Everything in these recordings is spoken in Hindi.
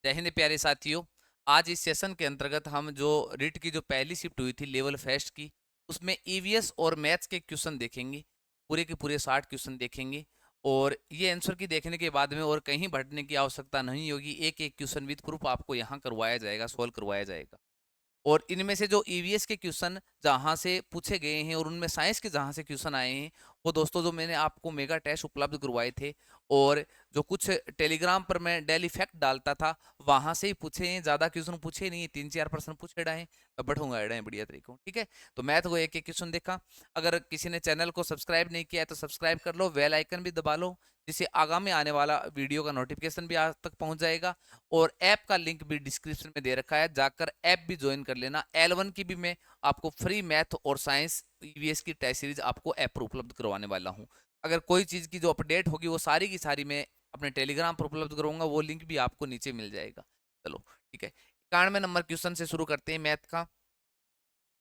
जय हिंद प्यारे साथियों। आज इस सेशन के अंतर्गत हम जो रिट की जो पहली शिफ्ट हुई थी लेवल फर्स्ट की, उसमें ईवीएस और मैथ्स के क्वेश्चन देखेंगे। पूरे के पूरे 60 क्वेश्चन देखेंगे और ये आंसर की देखने के बाद में और कहीं भटकने की आवश्यकता नहीं होगी। एक एक क्वेश्चन विद प्रूफ आपको यहाँ करवाया जाएगा, सोल्व करवाया जाएगा। और इनमें से जो ईवीएस के क्वेश्चन जहाँ से पूछे गए हैं और उनमें साइंस के जहाँ से क्वेश्चन आए हैं, वो दोस्तों जो मैंने आपको मेगा टेस्ट उपलब्ध करवाए थे और जो कुछ टेलीग्राम पर मैं डेली फैक्ट डालता था, वहां से ही पूछे हैं। ज्यादा क्वेश्चन पूछे नहीं, 3-4% पूछे रहे हैं, बढ़ूंगा रहे हैं बढ़िया तरीकों। ठीक है, तो मैथ को एक एक क्वेश्चन देखा। अगर किसी ने चैनल को सब्सक्राइब नहीं किया है तो सब्सक्राइब कर लो, बेल आइकन भी दबा लो, जिससे आगामी आने वाला वीडियो का नोटिफिकेशन भी आज तक पहुंच जाएगा। और ऐप का लिंक भी डिस्क्रिप्शन में दे रखा है, जाकर ऐप भी ज्वाइन कर लेना। L1 की भी मैं आपको फ्री मैथ और साइंस ईवीएस की टेस्ट सीरीज आपको ऐप पर उपलब्ध करवाने वाला हूँ। अगर कोई चीज़ की जो अपडेट होगी वो सारी की सारी मैं अपने टेलीग्राम पर उपलब्ध करूंगा, वो लिंक भी आपको नीचे मिल जाएगा। चलो ठीक है, 91 नंबर क्वेश्चन से शुरू करते हैं मैथ का।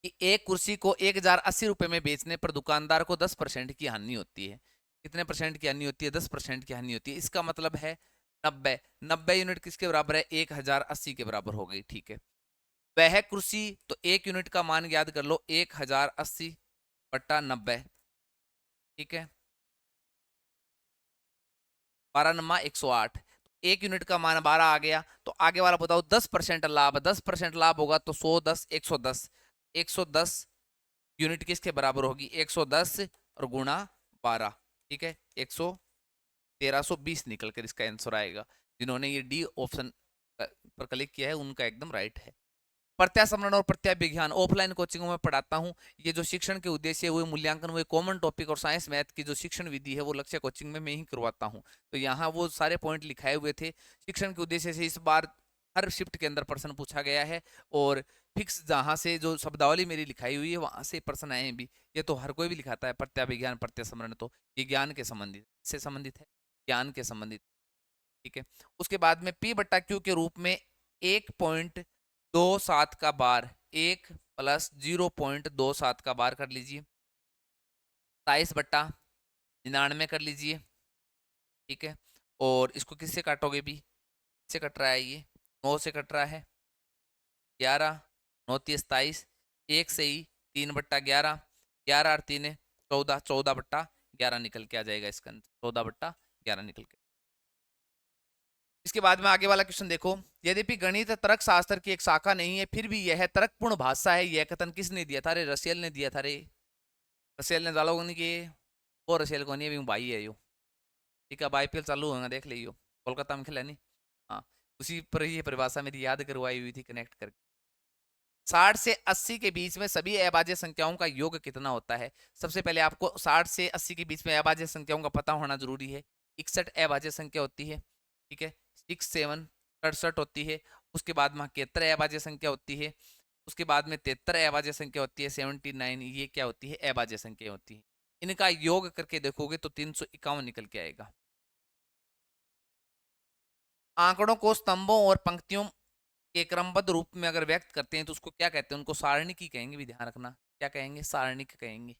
कि एक कुर्सी को 1080 रुपये में बेचने पर दुकानदार को 10% की हानि होती है। कितने परसेंट की हानि होती है? 10% की हानि होती है। इसका मतलब है 90। 90 यूनिट किसके बराबर है? 1080 के बराबर हो गई। ठीक है, वह कुर्सी, तो एक यूनिट का मान याद कर लो, 1080/90। ठीक है, 12 नमा 108, एक यूनिट का मान 12 आ गया। तो आगे वाला बताओ, 10% लाभ। 10% लाभ होगा तो 100, 10, 110। 110 यूनिट किसके बराबर होगी? 110 और गुणा 12। ठीक है, 1320 निकल कर इसका आंसर आएगा। जिन्होंने ये डी ऑप्शन पर क्लिक किया है उनका एकदम राइट है। प्रत्यासमरण और प्रत्याभिज्ञान ऑफलाइन कोचिंग में पढ़ाता हूँ। ये जो शिक्षण के उद्देश्य है, वो मूल्यांकन, वो कॉमन टॉपिक और साइंस मैथ की जो शिक्षण विधि है वो लक्ष्य कोचिंग में मैं ही करवाता हूँ। तो यहाँ वो सारे पॉइंट लिखाए हुए थे। शिक्षण के उद्देश्य से इस बार हर शिफ्ट के अंदर प्रश्न पूछा गया है और फिक्स जहाँ से जो शब्दावली मेरी लिखाई हुई है वहां से प्रश्न आए हैं भी। ये तो हर कोई भी लिखाता है। प्रत्याभिज्ञान प्रत्यासमरण तो ये ज्ञान के संबंधित से संबंधित है, ज्ञान के संबंधित। ठीक है, उसके बाद में P/Q के रूप में 1.27 का बार, 1 + 0.27 का बार कर लीजिए। 27/99 कर लीजिए। ठीक है, और इसको किससे काटोगे भी? से कट रहा है, ये 9 से कट रहा है। 11, 9 × 27, 1 से ही 3/11, 11 और 3 14, 14/11 निकल के आ जाएगा इसका आंसर, 14/11 निकल के। इसके बाद में आगे वाला क्वेश्चन देखो। यद्यपि गणित तर्क शास्त्र की एक शाखा नहीं है, फिर भी यह तर्कपूर्ण भाषा है, यह कथन किसने दिया था? रे रसेल ने दिया था। रे रसेल ने डालो नहीं कि वो रसेल को नहीं, अभी भाई है यो। ठीक है, अब IPL चालू होगा, देख लियो, कोलकाता में खेला नहीं। हाँ, उसी पर ये परिभाषा मेरी याद करवाई हुई थी कनेक्ट करके। 60 से 80 के बीच में सभी अभाज्य संख्याओं का योग कितना होता है? सबसे पहले आपको 60 से 80 के बीच में अभाज्य संख्याओं का पता होना जरूरी है। 61 अभाज्य संख्या होती है। ठीक है, 6, 7 68 होती है। उसके बाद में 71 अभाज्य संख्या होती है। उसके बाद में 73 अभाज्य संख्या होती है। 79 ये क्या होती है? अभाज्य संख्या होती है। इनका योग करके देखोगे तो 351 निकल के आएगा। आंकड़ों को स्तंभों और पंक्तियों के क्रमबद्ध रूप में अगर व्यक्त करते हैं तो उसको क्या कहते हैं? उनको सारणिक ही कहेंगे भी, ध्यान रखना। क्या कहेंगे? सारणिक कहेंगे।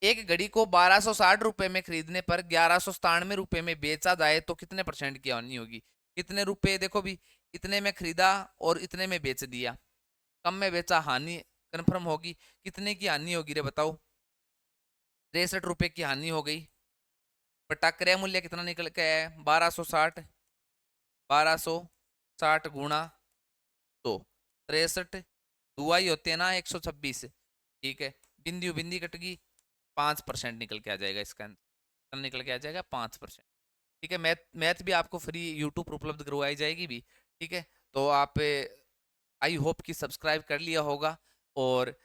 एक घड़ी को 1260 रुपए में खरीदने पर 1197 रुपए में बेचा जाए तो कितने परसेंट की हानि होगी? कितने रुपए? देखो भी, इतने में खरीदा और इतने में बेच दिया, कम में बेचा, हानि कन्फर्म होगी। कितने की हानि होगी रे बताओ? 63 रुपए की हानि हो गई। बटा क्रय मूल्य कितना निकल के आया है? 1260। 1260 गुणा 100, 63 दुआई होते हैं ना 126। ठीक है, बिंदी बिंदी कटेगी, 5% निकल के आ जाएगा इसका आंसर, निकल के आ जाएगा 5%। ठीक है, मैथ मैथ भी आपको फ्री यूट्यूब पर उपलब्ध करवाई जाएगी भी। ठीक है, तो आप आई होप कि सब्सक्राइब कर लिया होगा और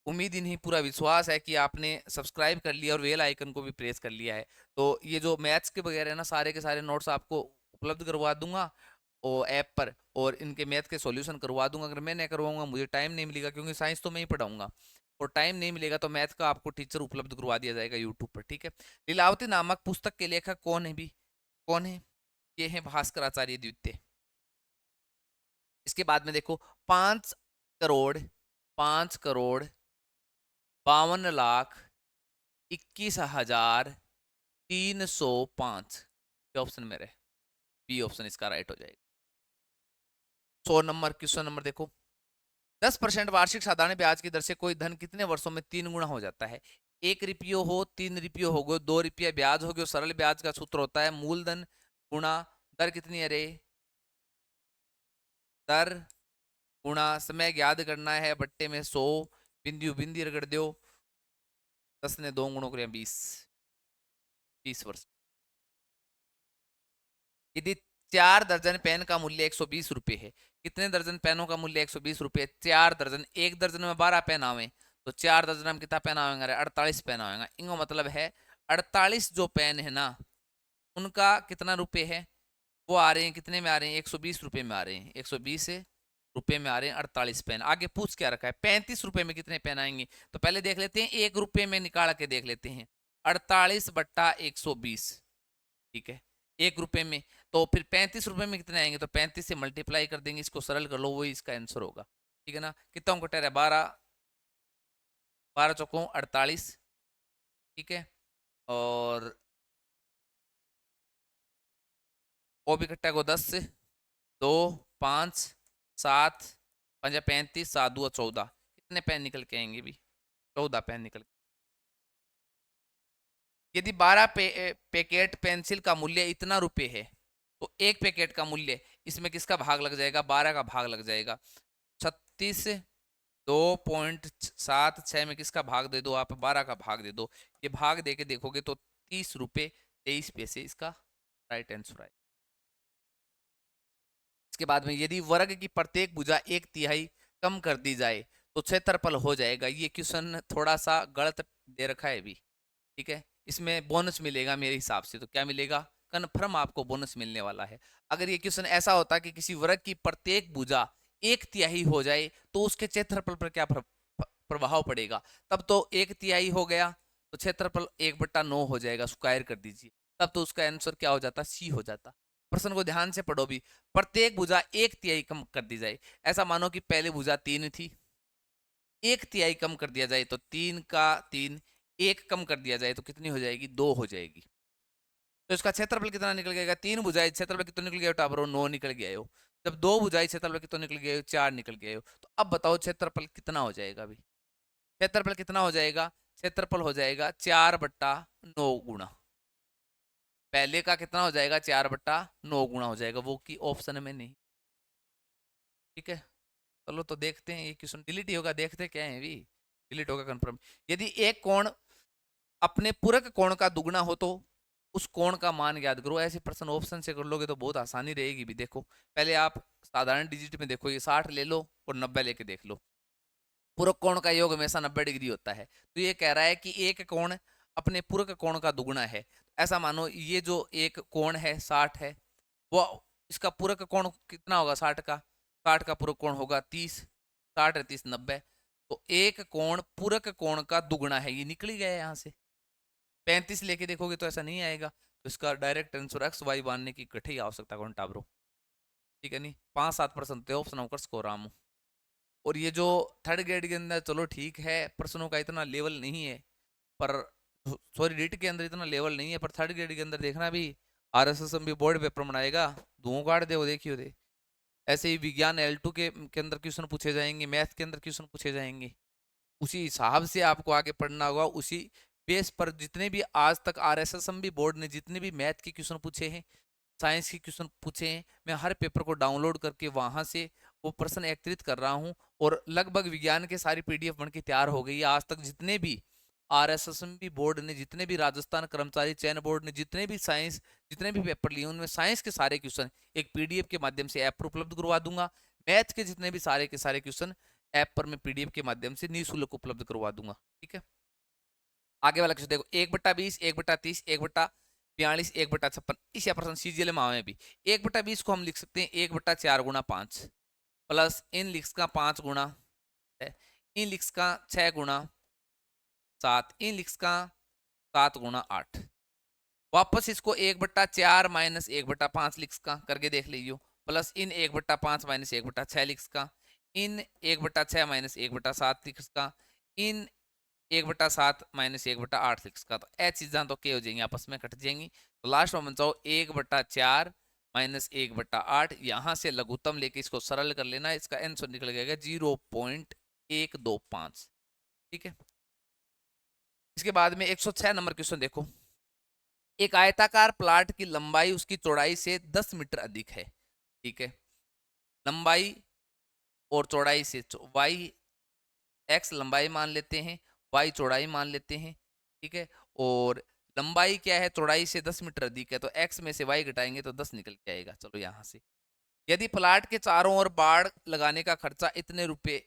उम्मीद ही नहीं पूरा विश्वास है कि आपने सब्सक्राइब कर लिया और बेल आइकन को भी प्रेस कर लिया है। तो ये जो मैथ्स के वगैरह ना सारे के सारे नोट्स आपको उपलब्ध करवा दूंगा और ऐप पर, और इनके मैथ के सॉल्यूशन करवा दूंगा। अगर मैं नहीं करवाऊंगा, मुझे टाइम नहीं मिलेगा, क्योंकि साइंस तो मैं ही पढ़ाऊंगा और टाइम नहीं मिलेगा, तो मैथ का आपको टीचर उपलब्ध करवा दिया जाएगा यूट्यूब पर। ठीक है, लीलावती नामक पुस्तक के लेखक कौन है भी? कौन है? ये है भास्कर आचार्य द्वितीय। इसके बाद में देखो, 5 करोड़ 5,52,21,305 ऑप्शन में रहे, बी ऑप्शन इसका राइट हो जाएगा। 100 नंबर क्वेश्चन नंबर देखो, 10% वार्षिक साधारण ब्याज की दर से कोई धन कितने वर्षों में 3 गुना हो जाता है? 1 रुपये हो, 3 रुपये हो गए, 2 रुपये ब्याज हो गए। सरल ब्याज का सूत्र होता है मूलधन गुणा दर कितनी है रे, दर गुणा समय याद करना है, बट्टे में 100, बिंदु बिंदी रगड़ दो, 10 ने 2 गुणों कर 20, 20 वर्ष। यदि 4 दर्जन पेन का मूल्य 120 रुपये है, कितने दर्जन पेनों का मूल्य 120 रुपये? 4 दर्जन, एक दर्जन में 12 पेन आवे, तो 4 दर्जन में कितना पेन आवेगा? 48 पेन आवेगा। इनका मतलब है 48 जो पेन है ना, उनका कितना रुपये है? वो आ रहे हैं कितने में आ रहे हैं? 120 रुपये में आ रहे हैं, 120 रुपये में आ रहे हैं 48 पेन। आगे पूछ क्या रखा है? 35 रुपये में कितने पेन आएंगे? तो पहले देख लेते हैं, 1 रुपये में निकाल के देख लेते हैं, 48 बट्टा 120, ठीक है, 1 रुपये में। तो फिर 35 रुपये में कितने आएंगे? तो 35 से मल्टीप्लाई कर देंगे, इसको सरल कर लो, वही इसका आंसर होगा, ठीक है ना। कितना अंक कट रहा है? 12, 12 चौकों 48, ठीक है, और वो भी कट्टा को 10 से, 2, 5, 7, 5 35, 7 2 14, कितने पेन निकल के आएंगे भी? 14 पेन निकल के। यदि 12 पैकेट पेंसिल का मूल्य इतना रुपये है, तो एक पैकेट का मूल्य, इसमें किसका भाग लग जाएगा? 12 का भाग लग जाएगा। 36, 2.76 में किसका भाग दे दो आप? 12 का भाग दे दो। ये भाग दे के देखोगे तो 30 रुपये 23 पैसे इसका राइट आंसर है। इसके बाद में, यदि वर्ग की प्रत्येक भुजा 1/3 कम कर दी जाए तो क्षेत्रफल हो जाएगा। ये क्वेश्चन थोड़ा सा गलत दे रखा है भी, ठीक है, इसमें बोनस मिलेगा मेरे हिसाब से। तो क्या मिलेगा? कन्फर्म आपको बोनस मिलने वाला है। अगर ये क्वेश्चन ऐसा होता कि किसी वर्ग की प्रत्येक भुजा 1/3 हो जाए तो उसके क्षेत्रफल पर क्या प्रभाव पड़ेगा? तब तो 1/3 हो गया तो क्षेत्रफल 1/9 हो जाएगा, स्क्वायर कर दीजिए, तब तो उसका आंसर क्या हो जाता? सी हो जाता। प्रश्न को ध्यान से पढ़ो भी, प्रत्येक भुजा 1/3 कम कर दी जाए। ऐसा मानो कि पहले भुजा 3 थी, 1/3 कम कर दिया जाए तो 3 का 3, 1 कम कर दिया जाए तो कितनी हो जाएगी? 2 हो जाएगी। तो इसका क्षेत्रफल कितना निकल गया? 3 भुजाएं, क्षेत्रफल कितना निकल गया? टाबरो 9 निकल गया हो। जब 2 भुजाएं, क्षेत्रफल कितना निकल गया? 4 निकल गया हो। तो अब बताओ क्षेत्रफल कितना हो जाएगा अभी? क्षेत्रफल कितना हो जाएगा? क्षेत्रफल हो जाएगा 4/9 गुणा, पहले का कितना हो जाएगा? 4/9 गुणा हो जाएगा, वो की ऑप्शन में नहीं, ठीक है। चलो तो देखते हैं, ये क्वेश्चन डिलीट ही होगा, देखते क्या है भी, डिलीट होगा कंफर्म। यदि एक कोण अपने पूरक कोण का दुगना हो तो उस कोण का मान याद करो। ऐसे प्रश्न ऑप्शन से कर लोगे तो बहुत आसानी रहेगी भी। देखो पहले आप साधारण डिजिट में देखो, ये 60 ले लो और 90 लेके देख लो। पूरक कोण का योग हमेशा 90 डिग्री होता है। तो ये कह रहा है कि एक कोण अपने पूरक कोण का दुगुना है। ऐसा मानो ये जो एक कोण है 60 है, वो इसका पूरक कोण कितना होगा? 60 का, 60 का पूरक कोण होगा 30, 60 है 30 90, तो एक कोण पूरक कोण का दुगुना है। ये निकल ही गया यहाँ से। 35 लेके देखोगे तो ऐसा नहीं आएगा, तो इसका डायरेक्ट आंसर एक्स वाई मानने की कठिन आवश्यकता कौन टाबरो, ठीक है नहीं। 5-7% ऑप्शन होकर स्कोर आम। और ये जो थर्ड ग्रेड के अंदर, चलो ठीक है, प्रश्नों का इतना लेवल नहीं है, पर सॉरी रीट के अंदर इतना लेवल नहीं है, पर थर्ड ग्रेड के अंदर देखना भी, आरएसएस भी बोर्ड पेपर बनाएगा, धुओं काट दे वो, देखियो दे। ऐसे ही विज्ञान L2 के अंदर क्वेश्चन पूछे जाएंगे, मैथ के अंदर क्वेश्चन पूछे जाएंगे, उसी हिसाब से आपको आगे पढ़ना होगा। उसी बेस पर जितने भी आज तक आरएसएस भी बोर्ड ने जितने भी मैथ के क्वेश्चन पूछे हैं, साइंस के क्वेश्चन पूछे हैं, मैं हर पेपर को डाउनलोड करके वहां से वो प्रश्न एकत्रित कर रहा हूं। और लगभग विज्ञान के सारी पीडीएफ बन के तैयार हो गई है। आज तक जितने भी आरएसएसएमबी बोर्ड ने, जितने भी राजस्थान कर्मचारी चयन बोर्ड ने जितने भी साइंस, जितने भी पेपर लिए, उनमें साइंस के सारे क्वेश्चन एक पीडीएफ के माध्यम से ऐप पर उपलब्ध करवा दूंगा। मैथ के जितने भी सारे के सारे क्वेश्चन ऐप पर मैं पीडीएफ के माध्यम से निःशुल्क उपलब्ध करवा दूंगा, ठीक है। आगे वाला क्वेश्चन देखो, 1/20, 1/30, 1/42, 1/56, इस प्रश्न सीजीएल में आवे भी। 1/20 को हम लिख सकते हैं 1/4 गुणा 5, प्लस इन लिख्स का 5 गुणा, इन लिख्स का 6 गुणा 7, इन लिख्स का 7 गुणा 8। वापस इसको 1/4 माइनस 1/5 लिख्स का करके देख लीजिए, प्लस इन 1/5 माइनस 1/6 लिख्स का, इन 1/6 माइनस 1/7 लिख्स का, इन 1/7 माइनस 1/8 लिख्स का। तो ए चीज़ा तो क्या हो जाएंगी? आपस में कट जाएंगी। तो लास्ट में बचाओ 1/4 -1/8। यहाँ से लघुत्तम लेके इसको सरल कर लेना, इसका आंसर निकल जाएगा 0.125। ठीक है। इसके बाद में 106 नंबर क्वेश्चन देखो। एक आयताकार प्लाट की लंबाई उसकी चौड़ाई से 10 मीटर अधिक है। ठीक है। लंबाई और चौड़ाई से वाई एक्स लंबाई मान लेते हैं, वाई चौड़ाई मान लेते हैं। ठीक है। और लंबाई क्या है, चौड़ाई से 10 मीटर अधिक है, तो एक्स में से वाई घटाएंगे तो 10 निकल के आएगा। चलो यहाँ से, यदि प्लाट के चारों ओर बाड़ लगाने का खर्चा इतने रुपए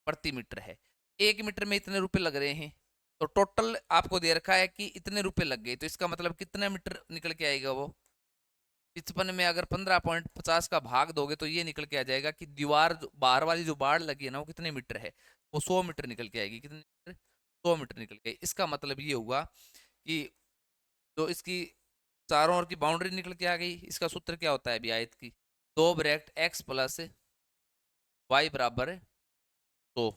प्रति मीटर है, 1 मीटर में इतने रुपए लग रहे हैं, तो टोटल आपको दे रखा है कि इतने रुपए लग गए, तो इसका मतलब कितने मीटर निकल के आएगा वो 55 में अगर 15.50 का भाग दोगे तो ये निकल के आ जाएगा कि दीवार बाहर वाली जो बाड़ लगी है ना वो कितने मीटर है, वो 100 मीटर निकल के आएगी। कितने मीटर? 100 मीटर निकल के। इसका मतलब ये हुआ कि जो इसकी चारों ओर की बाउंड्री निकल के आ गई। इसका सूत्र क्या होता है अभी आयत की, 2 x प्लस वाई बराबर है 100।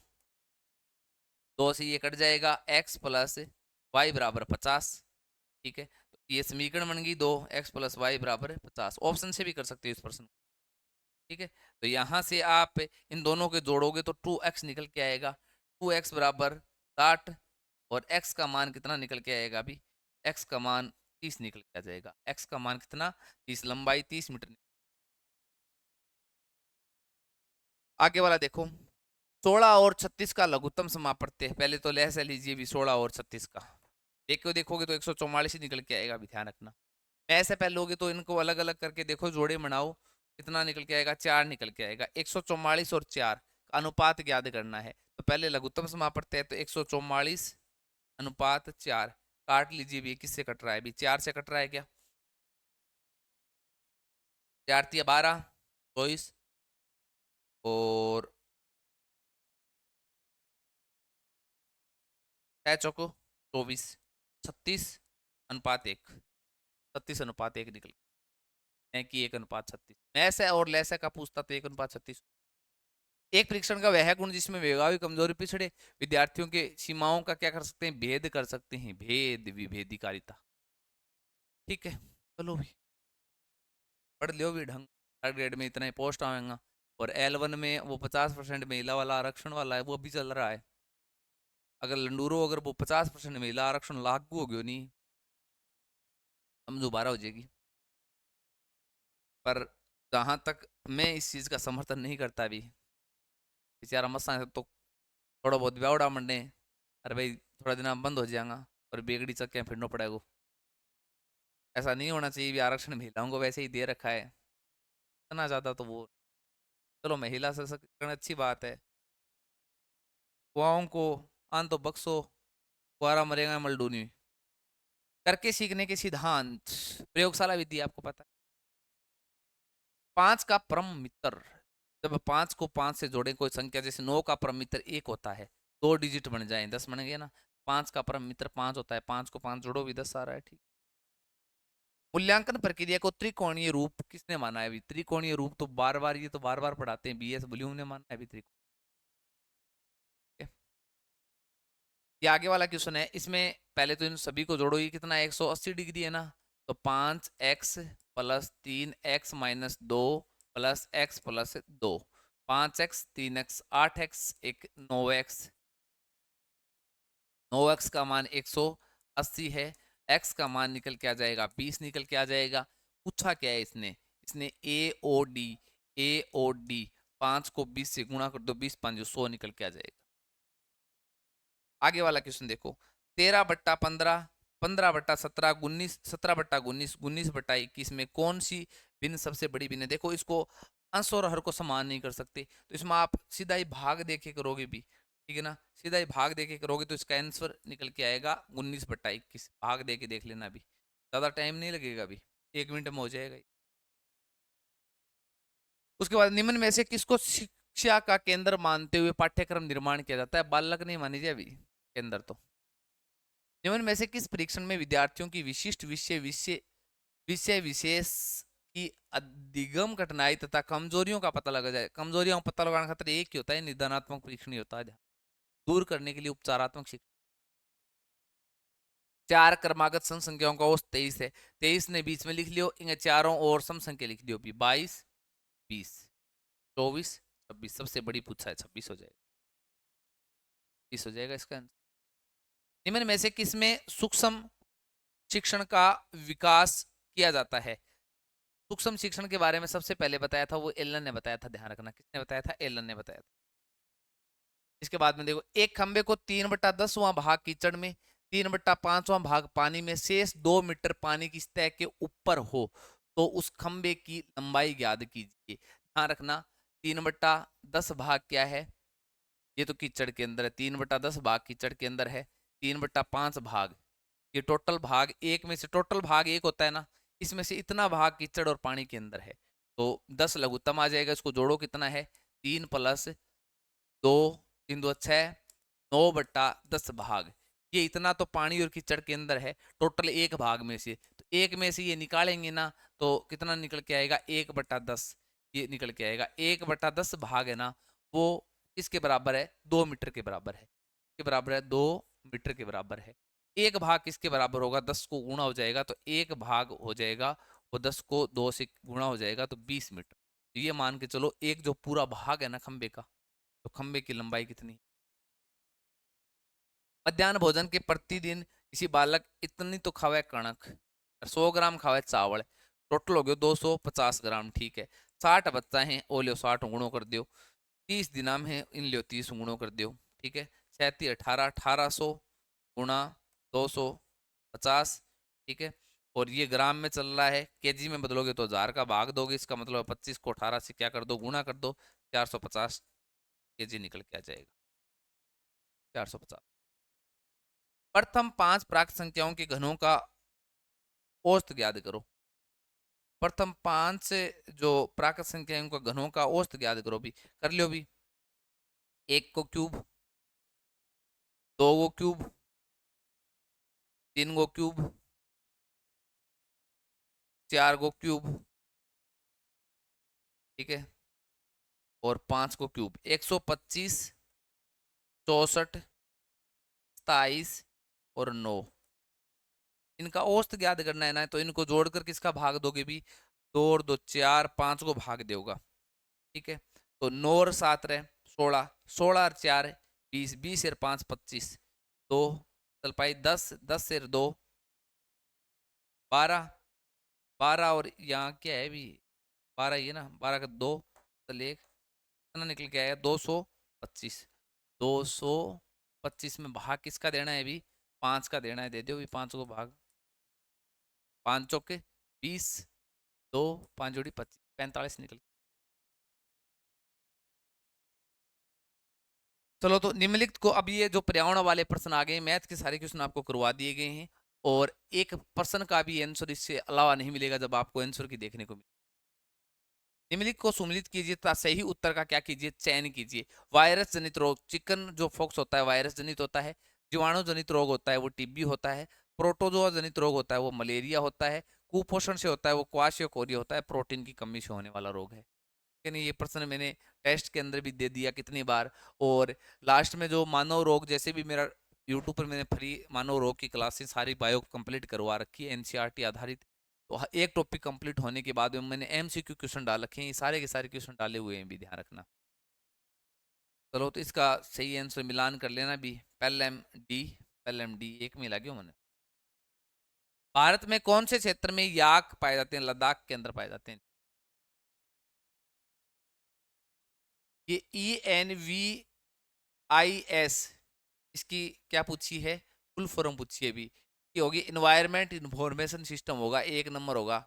2 से ये कट जाएगा, x प्लस वाई बराबर 50। ठीक है। तो ये समीकरण बन गई 2x प्लस वाई बराबर 50। ऑप्शन से भी कर सकते हो इस प्रश्न। ठीक है। तो यहाँ से आप इन दोनों के जोड़ोगे तो 2x निकल के आएगा। 2x बराबर 60 और x का मान कितना निकल के आएगा अभी, x का मान 30 निकल के आ जाएगा। x का मान कितना, 30, लंबाई 30 मीटर। आगे वाला देखो, 16 और 36 का लघुत्तम समापत्ति है। पहले तो लहसा लीजिए भी 16 और 36 का। देखोगे तो 144 ही निकल के आएगा, अभी ध्यान रखना। ऐसे पहले लोगे तो इनको अलग अलग करके देखो, जोड़े बनाओ, कितना निकल के आएगा, 4 निकल के आएगा। 144 और 4 का अनुपात याद करना है, तो पहले लघुत्तम समापत्ति है, तो 144 अनुपात 4 काट लीजिए भी। किससे कट रहा है अभी, 4 से कट रहा है क्या, 4 तिया 12, 24 और 6 चौको 24, 36 अनुपात 1, 36:1 निकल कि 1:36। ऐसा और लैसा का पूछता तो 1:36। एक परीक्षण का वह गुण जिसमें मेधावी कमजोरी पिछड़े विद्यार्थियों के सीमाओं का क्या कर सकते हैं, भेद कर सकते हैं, भेद विभेदीकारिता। ठीक है। चलो भी पढ़ लियो भी ढंग। थर्ड ग्रेड में इतना ही पोस्ट आएगा। और L1 में वो 50% महिला वाला आरक्षण वाला है, वो अभी चल रहा है। अगर लंडूरो अगर वो 50% महिला आरक्षण लागू हो गयो नहीं, हम दोबारा हो जाएगी। पर जहां तक मैं इस चीज का समर्थन नहीं करता भी, बेचारा मसा तो थोड़ा बहुत ब्यावड़ा मंडे, अरे भाई थोड़ा दिन बंद हो जाएगा और बेगड़ी चक्के फिरना पड़ेगा। ऐसा नहीं होना चाहिए भी आरक्षण महिलाओं को वैसे ही दे रखा है इतना ज़्यादा, तो वो चलो महिला सशक्तिकरण अच्छी बात है। कुआओं को आन तो बख्शो, कुआरा मरेगा मलडूनी। करके सीखने के सिद्धांत, प्रयोगशाला विधि आपको पता है। 5 का परम मित्र, जब 5 को 5 से जोड़े कोई संख्या, जैसे 9 का परम मित्र 1 होता है, 2 डिजिट बन जाए 10 बन गए ना। 5 का परम मित्र 5 होता है, 5 को 5 जोड़ो भी 10 आ रहा है। ठीक। मूल्यांकन प्रक्रिया को त्रिकोणीय रूप किसने माना है अभी, त्रिकोणीय रूप तो बार बार ये तो बार बार पढ़ाते हैं, BS ब्लूम ने माना है अभी त्रिकोण। ये आगे वाला क्वेश्चन है, इसमें पहले तो इन सभी को जोड़ो, ये कितना 180 डिग्री है ना, तो 5x plus 3x minus 2 plus x plus 2, 5x 3x 8x 9x, 9x का मान 180 है, x का मान निकल के आ जाएगा 20 निकल के आ जाएगा। पूछा क्या है इसने, इसने ए ओ डी 5 को 20 से गुणा कर दो, 20 5 100 निकल के आ जाएगा। आगे वाला क्वेश्चन देखो, 13/15, 15/17, 19, 17/19, 19/21 में कौन सी भिन्न सबसे बड़ी भिन्न है। देखो इसको अंश और हर को समान नहीं कर सकते, तो इसमें आप सीधा ही भाग देके करोगे भी, ठीक है ना, सीधा ही भाग देके करोगे तो इसका आंसर निकल के आएगा 19/21। भाग देके देख लेना, अभी ज़्यादा टाइम नहीं लगेगा, अभी 1 मिनट में हो जाएगा। उसके बाद निम्न में से किसको शिक्षा का केंद्र मानते हुए पाठ्यक्रम निर्माण किया जाता है, बालक नहीं मानी जाए अभी केंद्र तो। निम्न में से किस परीक्षण में विद्यार्थियों की विशिष्ट विषय विषय विषय विशेष की अधिगम कठिनाई तथा कमजोरियों का पता लगा जाए। कमजोरियों का पता लगाने खातिर एक ही होता है, निदानात्मक परीक्षण ही होता है, दूर करने के लिए उपचारात्मक शिक्षा। चार क्रमागत सम संख्याओं का औसत 23 है। 23 ने बीच में लिख लियो, इन चारों और सम संख्या लिख लियो भी 22, 20, 24, 26। सबसे बड़ी पूछा है 26 हो जाएगा, 20 हो जाएगा इसका आंसर। निम्न में से किसमें सूक्ष्म शिक्षण का विकास किया जाता है? सूक्ष्म शिक्षण के बारे में सबसे पहले बताया था वो एलन ने बताया था, ध्यान रखना। किसने बताया था? एलन ने बताया था। इसके बाद में देखो, एक खंबे को 3/10वां भाग कीचड़ में, 3/5वां भाग पानी में, शेष 2 मीटर पानी की सतह के ऊपर हो तो उस खंबे की लंबाई ज्ञात कीजिए। ध्यान रखना, 3/10 भाग क्या है? ये तो कीचड़ के अंदर है। 3/10 भाग कीचड़ के अंदर है। 3/5 भाग, ये टोटल भाग एक में से, टोटल भाग एक होता है ना, इसमें से इतना भाग कीचड़ और पानी के अंदर है, तो 10 लघुत्तम आ जाएगा। इसको जोड़ो, कितना है? 3 + 2, 3 2 6, 9/10 भाग। ये इतना तो पानी और कीचड़ के अंदर है, टोटल एक भाग में से। तो एक में से ये निकालेंगे ना, तो कितना निकल के आएगा? 1/10। ये निकल के आएगा 1/10 भाग है ना, वो किसके बराबर है? 2 मीटर के बराबर है। के बराबर है 2 मीटर के बराबर है। एक भाग किसके बराबर होगा? 10 को गुणा हो जाएगा तो एक भाग हो जाएगा, वो 10 को 2 से गुणा हो जाएगा तो 20 मीटर। तो ये मान के चलो, एक जो पूरा भाग है ना खंबे का, तो खंबे की लंबाई कितनी? मध्याह्न भोजन के प्रतिदिन किसी बालक इतनी तो खावे कणक, 100 ग्राम खावे चावल, टोटल हो गयो 250 ग्राम। ठीक है, 60 बच्चा है, ओ लियो 60 गुणो कर दियो। 30 दिनाम है, इन लियो 30 गुणो कर दियो। ठीक है, 37 18, 1800 गुणा 250। ठीक है, और ये ग्राम में चल रहा है, केजी में बदलोगे तो 1000 का भाग दोगे, इसका मतलब 25 को 18 से क्या कर दो? गुणा कर दो। 450 केजी निकल के आ जाएगा, 450। प्रथम 5 प्राकृत संख्याओं के घनों का औसत ज्ञात करो। प्रथम 5 से जो प्राकृत संख्याओं का घनों का औसत ज्ञात करो भी। कर लियो भी। 1 को क्यूब, 2 को क्यूब, 3 को क्यूब, 4 को क्यूब, ठीक है, और 5 को क्यूब। 125, 64, 27 और 9, इनका औसत ज्ञात करना है ना, तो इनको जोड़कर किसका भाग दोगे भी? 2 और 2 4, 5 को भाग दोगा। ठीक है, तो 9 और 7 रहे 16, 16 और 4 20, 20 और 5 25, 2 चल पाई 10, 10 और 2 12, 12 और यहाँ क्या है भी? 12 ही है ना, 12 का 2 चल 1, कितना निकल के आया? 225। 225 में भाग किसका देना है भी? 5 का देना है, दे दो भी 5 को भाग। 5 चौके 20, 2 5 जोड़ी 25, 45 निकल। चलो, तो निम्नलिखित को, अब ये जो पर्यावरण वाले प्रश्न आ गए, मैथ के सारे क्वेश्चन आपको करवा दिए गए हैं, और एक प्रश्न का भी आंसर इससे अलावा नहीं मिलेगा जब आपको आंसर की देखने को मिले। निम्नलिखित को सुमिलित कीजिए तथा सही उत्तर का क्या कीजिए? चयन कीजिए। वायरस जनित रोग, चिकन जो फॉक्स होता है वायरस जनित होता है। जीवाणु जनित रोग होता है वो टीबी होता है। प्रोटोजोआ जनित रोग होता है वो मलेरिया होता है। कुपोषण से होता है वो क्वाशियोकोरिया होता है, प्रोटीन की कमी से होने वाला रोग है। नहीं, ये प्रश्न मैंने टेस्ट के अंदर भी दे दिया कितनी बार। और लास्ट में जो मानव रोग, जैसे भी मेरा यूट्यूब पर मैंने फ्री मानव रोग की क्लासेस सारी बायो कंप्लीट करवा रखी है, एनसीईआरटी आधारित। तो एक टॉपिक कंप्लीट होने के बाद में मैंने एमसीक्यू क्वेश्चन डाल रखे हैं, ये सारे के सारे क्वेश्चन डाले हुए हैं भी, ध्यान रखना। चलो, तो इसका सही आंसर मिलान कर लेना भी। पहले एम डी एक में लगे मैंने। भारत में कौन से क्षेत्र में याक पाए जाते हैं? लद्दाख के अंदर पाए जाते हैं। ये ENVIS, इसकी क्या पूछी है? फुल फॉर्म पूछी है भी। ये होगी इन्वायरमेंट इंफॉर्मेशन सिस्टम, होगा 1 नंबर होगा।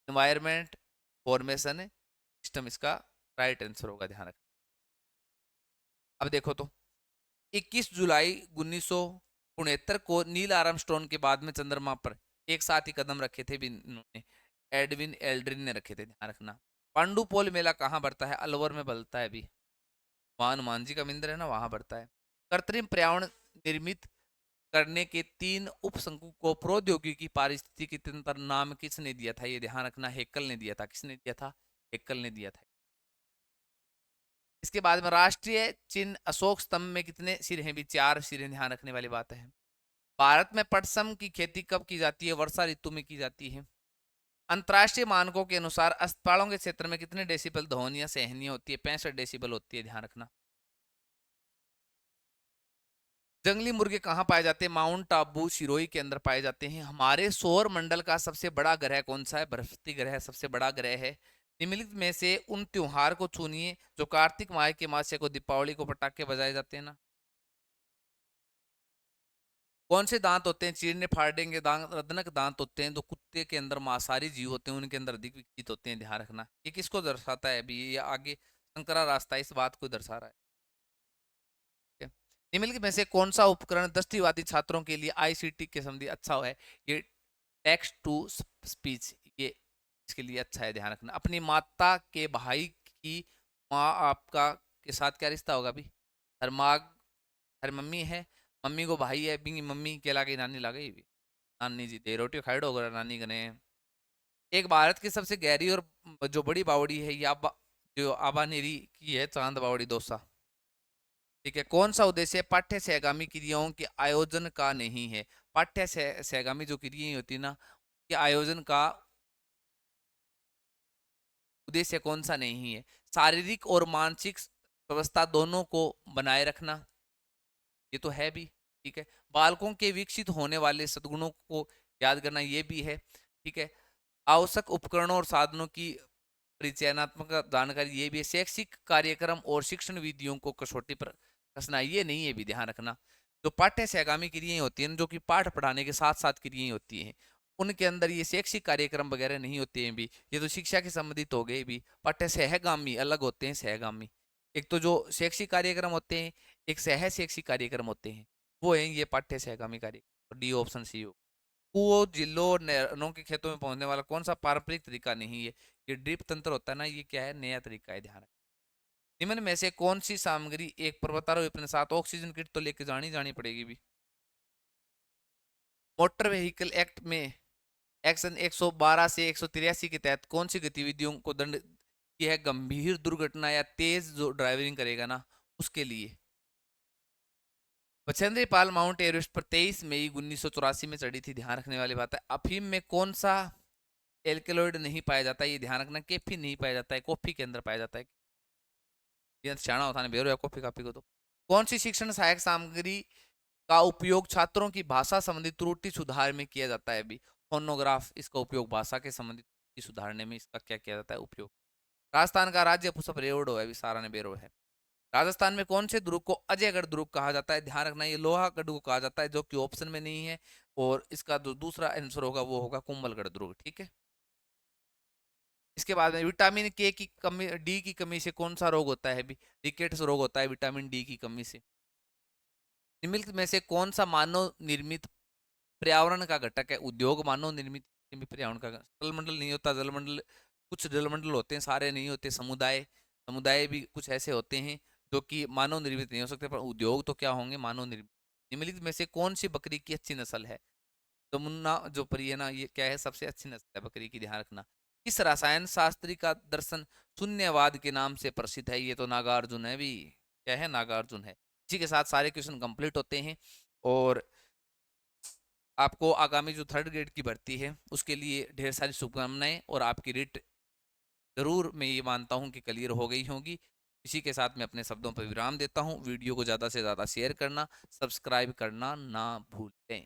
इन्वायरमेंट इंफॉर्मेशन सिस्टम इसका राइट आंसर होगा, ध्यान रखना। अब देखो तो, 21 जुलाई 1969 को नील आर्मस्ट्रॉन्ग के बाद में चंद्रमा पर एक साथ ही कदम रखे थे भी इन्होंने, एडविन एल्ड्रिन ने रखे थे, ध्यान रखना। पांडुपोल मेला कहाँ बढ़ता है? अलवर में बढ़ता है भी, वहां हनुमान जी का मंदिर है ना, वहां बढ़ता है। कृत्रिम पर्यावरण निर्मित करने के 3 उपशंकु को प्रौद्योगिकी पारिस्थितिकी तंत्र नाम किसने दिया था? ये ध्यान रखना, हेक्कल ने दिया था। किसने दिया था? हेक्कल ने दिया था। इसके बाद में राष्ट्रीय चिन्ह अशोक स्तंभ में कितने सिर हैं भी? 4 सिर हैं, ध्यान रखने वाली बात है। भारत में पटसन की खेती कब की जाती है? वर्षा ऋतु में की जाती है। अंतर्राष्ट्रीय मानकों के अनुसार अस्पतालों के क्षेत्र में कितने डेसिबल ध्वनियां सहनीय होती है? 65 डेसिबल होती है, ध्यान रखना। जंगली मुर्गे कहाँ पाए जाते हैं? माउंट आबू सिरोही के अंदर पाए जाते हैं। हमारे सौर मंडल का सबसे बड़ा ग्रह कौन सा है? बृहस्पति ग्रह सबसे बड़ा ग्रह है। निम्नलिखित में से उन त्योहार को चुनिए जो कार्तिक माह के मास्य को दीपावली को पटाखे बजाए जाते हैं ना। कौन से दांत होते हैं? चीरने फाड़ने के दांत रत्नक दांत होते हैं। जो कुत्ते के अंदर मांसाहारी जीव होते हैं उनके अंदर अधिक विकसित होते हैं, ध्यान रखना। ये किसको दर्शाता है अभी? ये आगे संकरा रास्ता इस बात को दर्शा रहा है। निम्नलिखित में से कौन सा उपकरण दृष्टिवादी छात्रों के लिए आईसीटी के संबंधी अच्छा है? ये टेक्स्ट टू स्पीच, ये इसके लिए अच्छा है, ध्यान रखना। अपनी माता के भाई की माँ आपका के साथ क्या रिश्ता होगा अभी? हर माँ हर मम्मी है, मम्मी को भाई है, बिंगी मम्मी के लागे नानी लागे भी। नानी जी दे रोटी खाइड होगा नानी कने। एक भारत की सबसे गहरी और जो बड़ी बावड़ी है ये जो आबानेरी की है, चांद बावड़ी दौसा। ठीक है। कौन सा उद्देश्य पाठ्य सहगामी क्रियाओं के आयोजन का नहीं है? पाठ्य सहगामी जो क्रियाएं होती है ना, के आयोजन का उद्देश्य कौन सा नहीं है? शारीरिक और मानसिक व्यवस्था दोनों को बनाए रखना, ये तो है भी। ठीक है। बालकों के विकसित होने वाले सद्गुणों को याद करना, ये भी है। ठीक है। आवश्यक उपकरणों और साधनों की परिचयनात्मक जानकारी, ये भी है। शैक्षिक कार्यक्रम और शिक्षण विधियों को कसौटी पर कसना, ये नहीं है भी, ध्यान रखना। जो पाठ्य सहगामी क्रियाएं होती हैं जो कि पाठ पढ़ाने के साथ साथ क्रियाएं होती हैं, उनके अंदर ये शैक्षिक कार्यक्रम वगैरह नहीं होते हैं भी। ये तो शिक्षा के संबंधित हो गए भी। पाठ्य सहगामी अलग होते हैं सहगामी। एक तो जो शैक्षिक कार्यक्रम होते हैं, एक सह शैक्षिक कार्यक्रम होते हैं, वो है ये पाठ्य सहगामी कार्यक्रम। डी ऑप्शन सी हो। कुओं, जिलों और नहरों के खेतों में पहुंचने वाला कौन सा पारंपरिक तरीका नहीं है? ये ड्रिप तंत्र होता है ना, ये क्या है? नया तरीका है, ध्यान रखें। निम्न में से कौन सी सामग्री एक पर्वतारोही अपने साथ ऑक्सीजन किट तो लेके जानी पड़ेगी भी। मोटर व्हीकल एक्ट में एक्शन 112 से 183 के तहत कौन सी गतिविधियों को दंड की है? गंभीर दुर्घटना या तेज जो ड्राइविंग करेगा ना उसके लिए। बछेंद्री पाल माउंट एवरेस्ट पर 23 मई 1984 में चढ़ी थी, ध्यान रखने वाली बात है। अफीम में कौन सा एल्केलॉइड नहीं पाया जाता है? ये ध्यान रखना। कैफीन नहीं पाया जाता है, कॉफी के अंदर पाया जाता है। ये शाना होता है बेरो या कॉफी काफी को। तो कौन सी शिक्षण सहायक सामग्री का उपयोग छात्रों की भाषा संबंधी त्रुटि सुधार में किया जाता है? अभी फोनोग्राफ, इसका उपयोग भाषा के संबंधित त्रुटि सुधारने में इसका क्या किया जाता है उपयोग। राजस्थान का राज्य पुष्प रेवड़ो है, अभी सारा ने बेरो है। राजस्थान में कौन से दुर्ग को अजयगढ़ दुर्ग कहा जाता है? ध्यान रखना, ये लोहागढ़ को कहा जाता है जो कि ऑप्शन में नहीं है। और इसका जो दूसरा आंसर होगा वो होगा कुंभलगढ़ दुर्ग। ठीक है। इसके बाद में विटामिन के की कमी, डी की कमी से कौन सा रोग होता है? रिकेट्स रोग होता है विटामिन डी की कमी से। निम्नलिखित में से कौन सा मानव निर्मित पर्यावरण का घटक है? उद्योग मानव निर्मित पर्यावरण का। जलमंडल नहीं होता, जलमंडल कुछ जलमंडल होते हैं, सारे नहीं होते। समुदाय समुदाय भी कुछ ऐसे होते हैं जो कि मानव निर्मित नहीं हो सकते, पर उद्योग तो क्या होंगे? मानव निर्मित। निम्नलिखित में से कौन सी बकरी की अच्छी नस्ल है? तमुन्ना जो परी है ना, ये क्या है? सबसे अच्छी नस्ल है बकरी की, ध्यान रखना। किस रसायन शास्त्री का दर्शन शून्यवाद के नाम से प्रसिद्ध है? ये तो नागार्जुन है भी। क्या है? नागार्जुन है। इसी के साथ सारे क्वेश्चन कंप्लीट होते हैं। और आपको आगामी जो थर्ड ग्रेड की भर्ती है उसके लिए ढेर सारी शुभकामनाएं। और आपकी रिट जरूर मैं ये मानता हूं कि क्लियर हो गई होगी। इसी के साथ मैं अपने शब्दों पर विराम देता हूं। वीडियो को ज़्यादा से ज़्यादा शेयर करना, सब्सक्राइब करना ना भूलें।